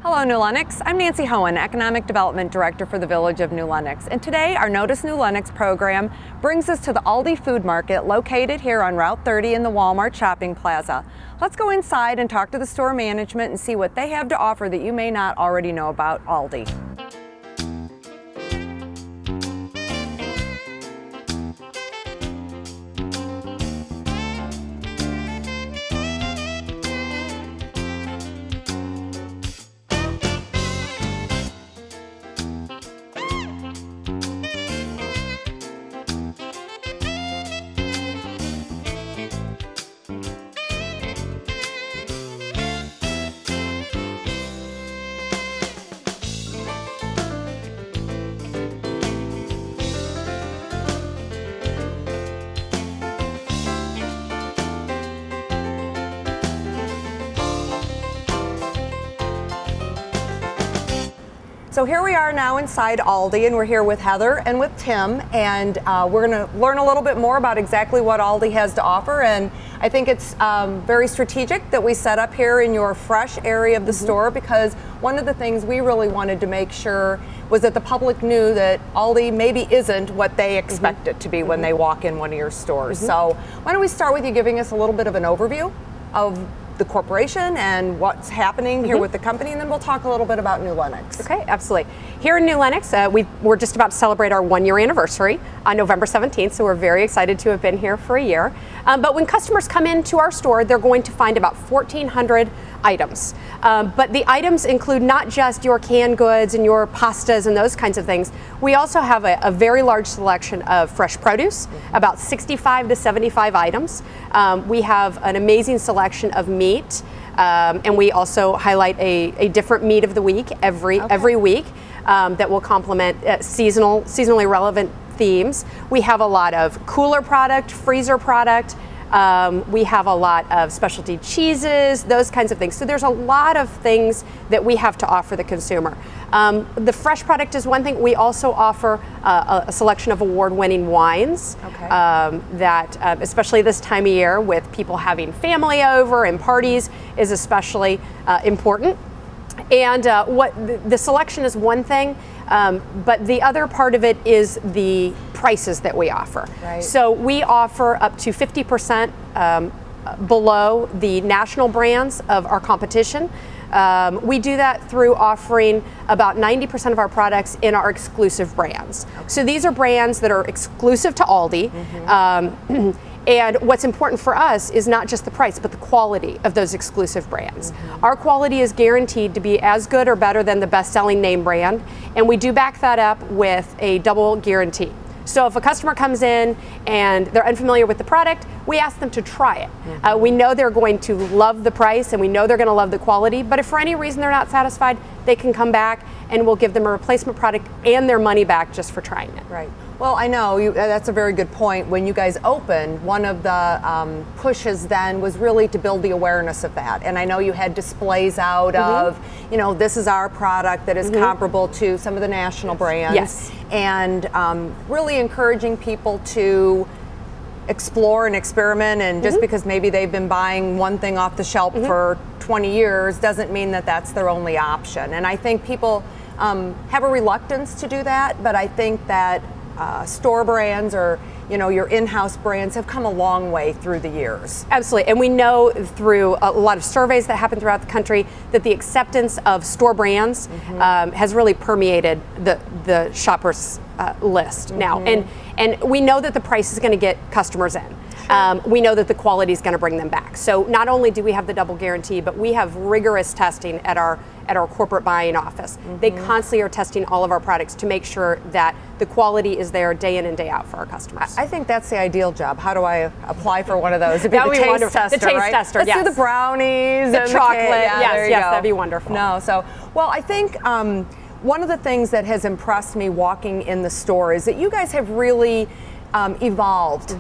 Hello New Lenox, I'm Nancy Hoehn, Economic Development Director for the Village of New Lenox, and today our Notice New Lenox program brings us to the Aldi Food Market located here on Route 30 in the Walmart Shopping Plaza. Let's go inside and talk to the store management and see what they have to offer that you may not already know about Aldi. So here we are now inside Aldi, and we're here with Heather and with Tim, and we're going to learn a little bit more about exactly what Aldi has to offer. And I think it's very strategic that we set up here in your fresh area of the store, because one of the things we really wanted to make sure was that the public knew that Aldi maybe isn't what they expect it to be when they walk in one of your stores. So why don't we start with you giving us a little bit of an overview of the corporation and what's happening here with the company, and then we'll talk a little bit about New Lenox. Okay, absolutely. Here in New Lenox, we're just about to celebrate our 1-year anniversary on November 17th, so we're very excited to have been here for a year. But when customers come into our store, they're going to find about 1,400 items. But the items include not just your canned goods and your pastas and those kinds of things. We also have a very large selection of fresh produce, about 65 to 75 items. We have an amazing selection of meat, and we also highlight a different meat of the week every week that will complement seasonally relevant themes. We have a lot of cooler product, freezer product. We have a lot of specialty cheeses, those kinds of things. So there's a lot of things that we have to offer the consumer. The fresh product is one thing. We also offer a selection of award-winning wines that, especially this time of year with people having family over and parties, is especially important. And the selection is one thing, but the other part of it is the prices that we offer. Right. So we offer up to 50% below the national brands of our competition. We do that through offering about 90% of our products in our exclusive brands. Okay. So these are brands that are exclusive to Aldi. And what's important for us is not just the price, but the quality of those exclusive brands. Our quality is guaranteed to be as good or better than the best-selling name brand, and we do back that up with a double guarantee. So if a customer comes in and they're unfamiliar with the product, we ask them to try it. We know they're going to love the price and we know they're going to love the quality, but if for any reason they're not satisfied, they can come back and we'll give them a replacement product and their money back just for trying it. Right. Well, I know that's a very good point. When you guys opened, one of the pushes then was really to build the awareness of that. And I know you had displays out of, you know, this is our product that is comparable to some of the national brands. Yes. And really encouraging people to explore and experiment, and just because maybe they've been buying one thing off the shelf for 20 years doesn't mean that that's their only option. And I think people have a reluctance to do that, but I think that store brands or your in-house brands have come a long way through the years. Absolutely, and we know through a lot of surveys that happen throughout the country that the acceptance of store brands has really permeated the shoppers list now, and we know that the price is going to get customers in. We know that the quality is going to bring them back. So not only do we have the double guarantee, but we have rigorous testing at our corporate buying office. They constantly are testing all of our products to make sure that the quality is there day in and day out for our customers. I think that's the ideal job. How do I apply for one of those? It'd be that the would be taste wonderful. tester, the taste right? tester, Let's yes. do the brownies, the and chocolate. The Yes, that'd be wonderful. No, so well, I think one of the things that has impressed me walking in the store is that you guys have really evolved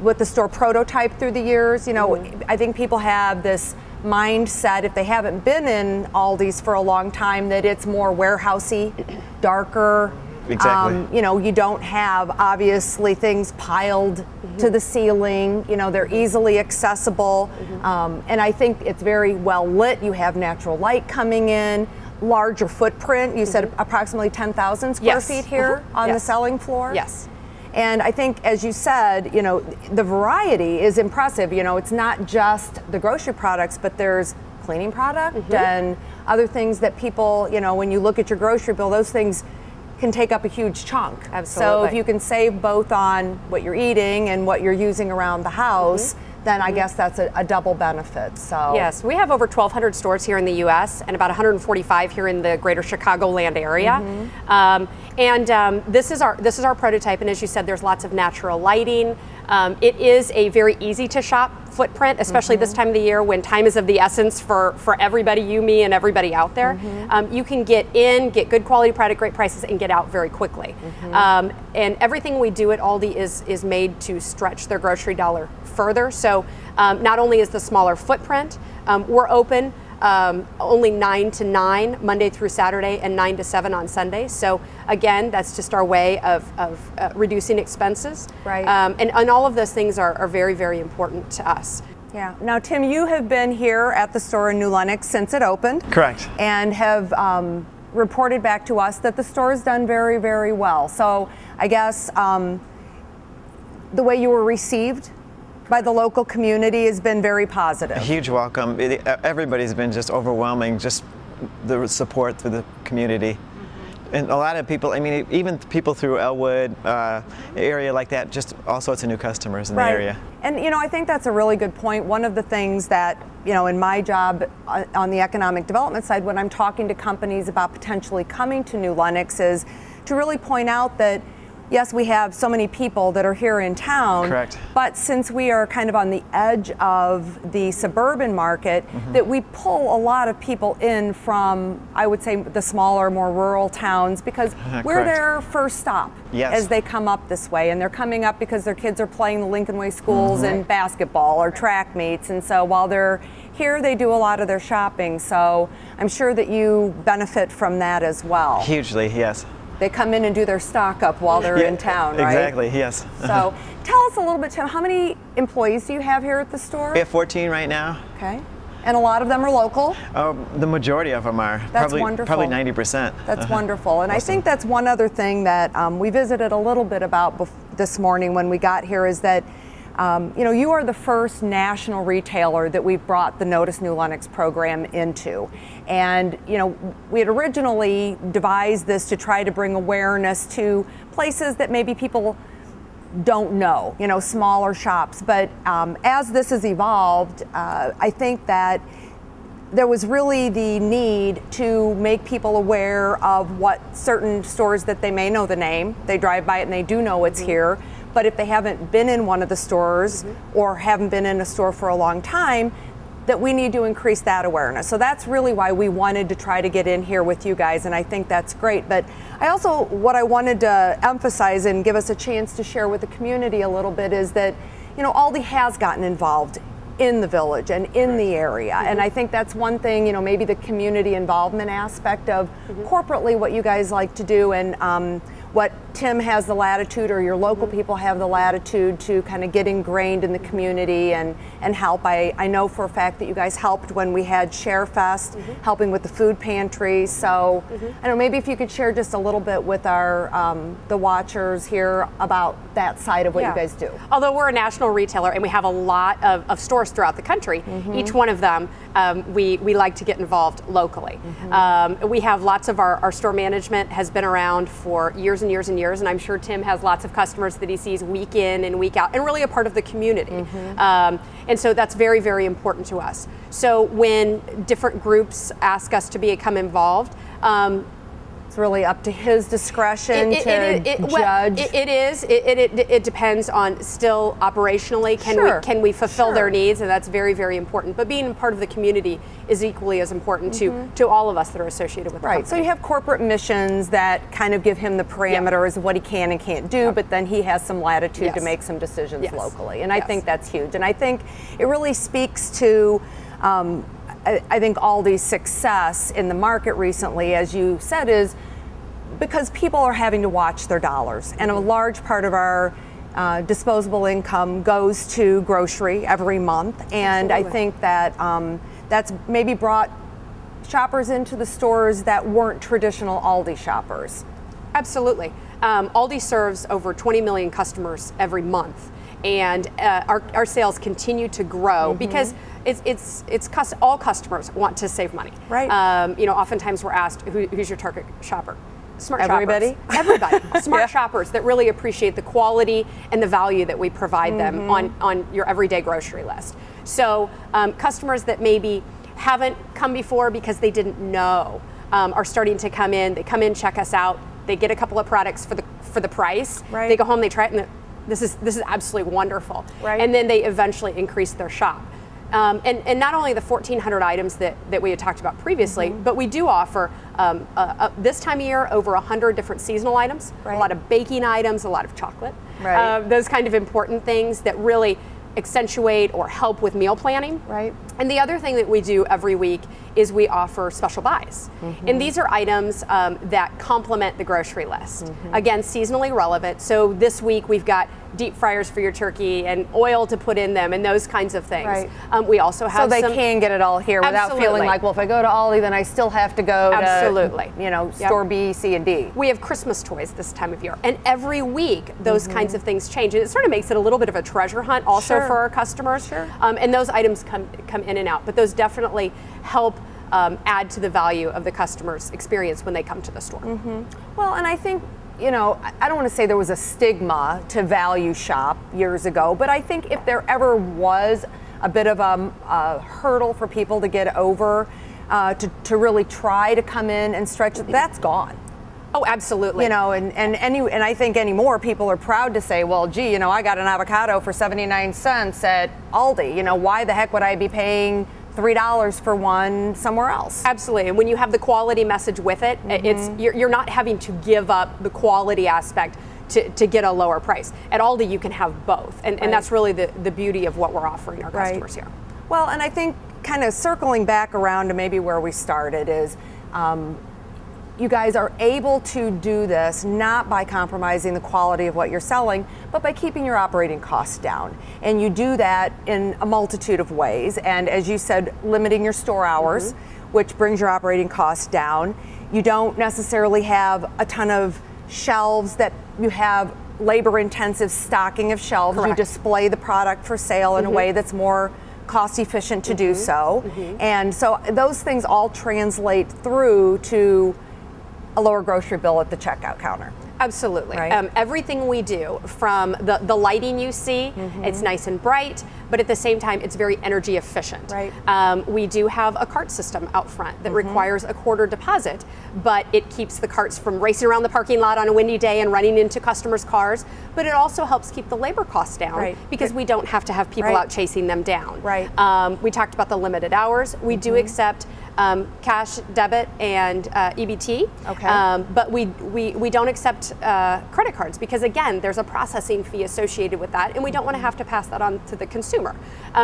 with the store prototype through the years. I think people have this mindset, if they haven't been in Aldi's for a long time, that it's more warehousey, darker, exactly. You know, you don't have obviously things piled to the ceiling. You know, they're easily accessible, and I think it's very well lit. You have natural light coming in, larger footprint. You said approximately 10,000 square feet here on the selling floor. Yes. And I think, as you said, you know, the variety is impressive. You know, it's not just the grocery products, but there's cleaning product and other things that people, you know, when you look at your grocery bill, those things can take up a huge chunk. Absolutely. So if you can save both on what you're eating and what you're using around the house, then I guess that's a double benefit. So yes, we have over 1,200 stores here in the U.S. and about 145 here in the greater Chicagoland area. This is our prototype, and as you said, there's lots of natural lighting. It is a very easy to shop footprint, especially this time of the year when time is of the essence for everybody, you, me, and everybody out there. You can get in, get good quality product, great prices, and get out very quickly. And everything we do at Aldi is made to stretch their grocery dollar further. So not only is the smaller footprint, we're open only 9 to 9 Monday through Saturday and 9 to 7 on Sunday. So again, that's just our way of reducing expenses. Right. And all of those things are very, very important to us. Yeah. Now, Tim, you have been here at the store in New Lenox since it opened. Correct. And have reported back to us that the store has done very, very well. So I guess the way you were received by the local community has been very positive. A huge welcome. Everybody's been just overwhelming, just the support through the community. And a lot of people, I mean, even people through Elwood, area like that, just all sorts of new customers in the area. And, you know, I think that's a really good point. One of the things that, you know, in my job on the economic development side, when I'm talking to companies about potentially coming to New Lenox, is to really point out that yes, we have so many people that are here in town. Correct. But since we are kind of on the edge of the suburban market, that we pull a lot of people in from, I would say, the smaller, more rural towns, because we're their first stop as they come up this way. And they're coming up because their kids are playing the Lincoln Way schools in basketball or track meets. And so while they're here, they do a lot of their shopping. So I'm sure that you benefit from that as well. Hugely, yes. They come in and do their stock up while they're in town, right? Exactly, yes. So tell us a little bit, Tim, how many employees do you have here at the store? We have 14 right now. Okay. And a lot of them are local? The majority of them are. That's wonderful. Probably 90%. That's wonderful. And I think that's one other thing that we visited a little bit about this morning when we got here, is that you know, you are the first national retailer that we've brought the Notice New Lenox program into. And, you know, we had originally devised this to try to bring awareness to places that maybe people don't know, you know, smaller shops. But as this has evolved, I think that there was really the need to make people aware of what certain stores that they may know the name, they drive by it and they do know it's here. But if they haven't been in one of the stores or haven't been in a store for a long time, that we need to increase that awareness. So that's really why we wanted to try to get in here with you guys, and I think that's great. But I also, what I wanted to emphasize and give us a chance to share with the community a little bit is that, you know, Aldi has gotten involved in the village and in the area. And I think that's one thing, you know, maybe the community involvement aspect of corporately what you guys like to do, and what Tim has the latitude, or your local people have the latitude to kind of get ingrained in the community and help. I know for a fact that you guys helped when we had Share Fest, helping with the food pantry. So I don't know, maybe if you could share just a little bit with our the watchers here about that side of what you guys do. Although we're a national retailer and we have a lot of stores throughout the country, each one of them we like to get involved locally. We have lots of our store management has been around for years and years and years, and I'm sure Tim has lots of customers that he sees week in and week out, and really a part of the community. And so that's very, very important to us. So when different groups ask us to become involved, it's really up to his discretion to judge. It depends on still operationally, can we fulfill their needs, and that's very, very important. But being part of the community is equally as important to all of us that are associated with the company. So you have corporate missions that kind of give him the parameters of what he can and can't do, but then he has some latitude to make some decisions locally. And I think that's huge. And I think it really speaks to I think Aldi's success in the market recently, as you said, is because people are having to watch their dollars, and a large part of our disposable income goes to grocery every month, and Absolutely. I think that that's maybe brought shoppers into the stores that weren't traditional Aldi shoppers. Absolutely. Aldi serves over 20 million customers every month, and our sales continue to grow because all customers want to save money. Right. You know, oftentimes we're asked, who's your target shopper? Smart Everybody? shoppers. Everybody. Smart Yeah. shoppers that really appreciate the quality and the value that we provide them on your everyday grocery list. So customers that maybe haven't come before because they didn't know are starting to come in. They come in, check us out. They get a couple of products for the price. Right. They go home, they try it, and this is absolutely wonderful. Right. And then they eventually increase their shop. And not only the 1,400 items that we had talked about previously, but we do offer this time of year over 100 different seasonal items, Right. a lot of baking items, a lot of chocolate, Right. those kind of important things that really accentuate or help with meal planning. Right. And the other thing that we do every week is we offer special buys. And these are items that complement the grocery list. Again, seasonally relevant. So this week we've got deep fryers for your turkey and oil to put in them and those kinds of things. Right. We also have So they can get it all here without feeling Absolutely. like, well, if I go to Aldi, then I still have to go Absolutely. to, you know, Yep. store B, C, and D. We have Christmas toys this time of year, and every week those kinds of things change. And it sort of makes it a little bit of a treasure hunt also Sure. for our customers. Sure. And those items come in and out, but those definitely help add to the value of the customer's experience when they come to the store. Well, and I think, you know, I don't want to say there was a stigma to value shop years ago, but I think if there ever was a bit of a hurdle for people to get over, to really try to come in and stretch it, that's gone. Oh, absolutely. You know, and I think anymore people are proud to say, well, gee, you know, I got an avocado for 79 cents at Aldi. You know, why the heck would I be paying $3 for one somewhere else? Absolutely, and when you have the quality message with it, you're not having to give up the quality aspect to get a lower price. At Aldi, you can have both, and that's really the beauty of what we're offering our customers here. Well, and I think kind of circling back around to maybe where we started is, you guys are able to do this not by compromising the quality of what you're selling, but by keeping your operating costs down. And you do that in a multitude of ways. And as you said, limiting your store hours, which brings your operating costs down. You don't necessarily have a ton of shelves that you have labor-intensive stocking of shelves. Correct. You display the product for sale in a way that's more cost efficient to do so. And so those things all translate through to a lower grocery bill at the checkout counter. Absolutely. Right. Everything we do, from the lighting you see, it's nice and bright, but at the same time, it's very energy efficient. Right. We do have a cart system out front that requires a quarter deposit, but it keeps the carts from racing around the parking lot on a windy day and running into customers' cars, but it also helps keep the labor costs down Right. because we don't have to have people Right. out chasing them down. Right. We talked about the limited hours. We do accept cash, debit, and EBT. Okay. But we don't accept credit cards because, again, there's a processing fee associated with that, and we don't want to have to pass that on to the consumer.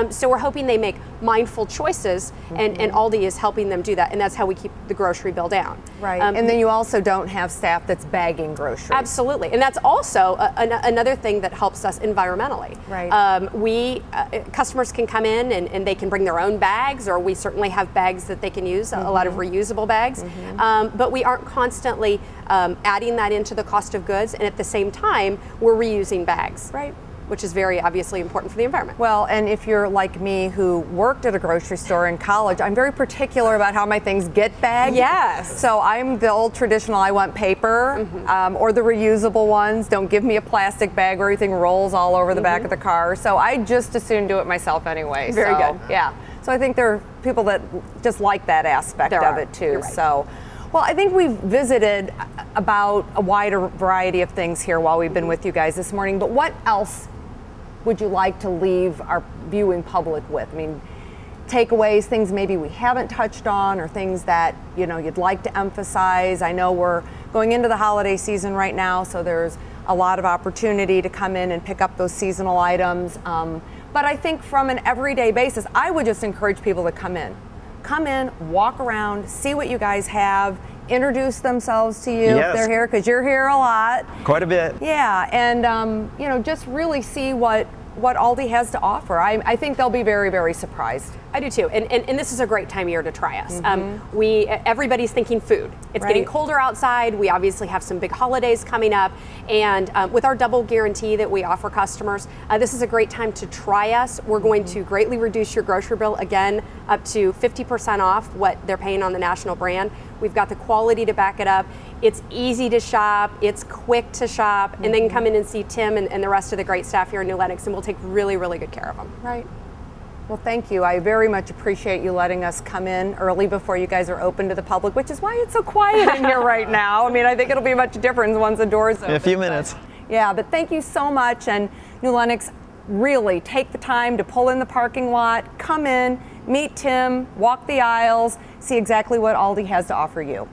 So we're hoping they make mindful choices, and Aldi is helping them do that, and that's how we keep the grocery bill down. Right. And then you also don't have staff that's bagging groceries. Absolutely, and that's also another thing that helps us environmentally. Right. Customers can come in and they can bring their own bags, or we certainly have bags that they can use, a lot of reusable bags, but we aren't constantly adding that into the cost of goods, and at the same time, we're reusing bags. Right. Which is very obviously important for the environment. Well, and if you're like me who worked at a grocery store in college, I'm very particular about how my things get bagged. Yes. So I'm the old traditional, I want paper or the reusable ones. Don't give me a plastic bag where everything rolls all over the back of the car. So I just as soon do it myself anyway. Very So, good. Yeah. So I think there are people that just like that aspect There of are. it too. You're right. So. Well, I think we've visited about a wider variety of things here while we've been with you guys this morning, but what else would you like to leave our viewing public with? I mean, takeaways, things maybe we haven't touched on, or things that, you know, you'd like to emphasize. I know we're going into the holiday season right now, so there's a lot of opportunity to come in and pick up those seasonal items. But I think from an everyday basis, I would just encourage people to come in. Come in, walk around, see what you guys have, introduce themselves to you Yes. if they're here, because you're here a lot. Quite a bit. Yeah, and you know, just really see what Aldi has to offer. I think they'll be very, very surprised. I do too, and this is a great time of year to try us. Everybody's thinking food. It's Right. getting colder outside. We obviously have some big holidays coming up, and with our double guarantee that we offer customers, this is a great time to try us. We're going to greatly reduce your grocery bill, again, up to 50% off what they're paying on the national brand. We've got the quality to back it up. It's easy to shop, it's quick to shop, and then come in and see Tim and the rest of the great staff here in New Lenox, and we'll take really, really good care of them. Right. Well, thank you. I very much appreciate you letting us come in early before you guys are open to the public, which is why it's so quiet in here right now. I mean, I think it'll be much different once the doors open. In a few minutes. Yeah, but thank you so much. And New Lenox, really take the time to pull in the parking lot, come in, meet Tim, walk the aisles, see exactly what Aldi has to offer you.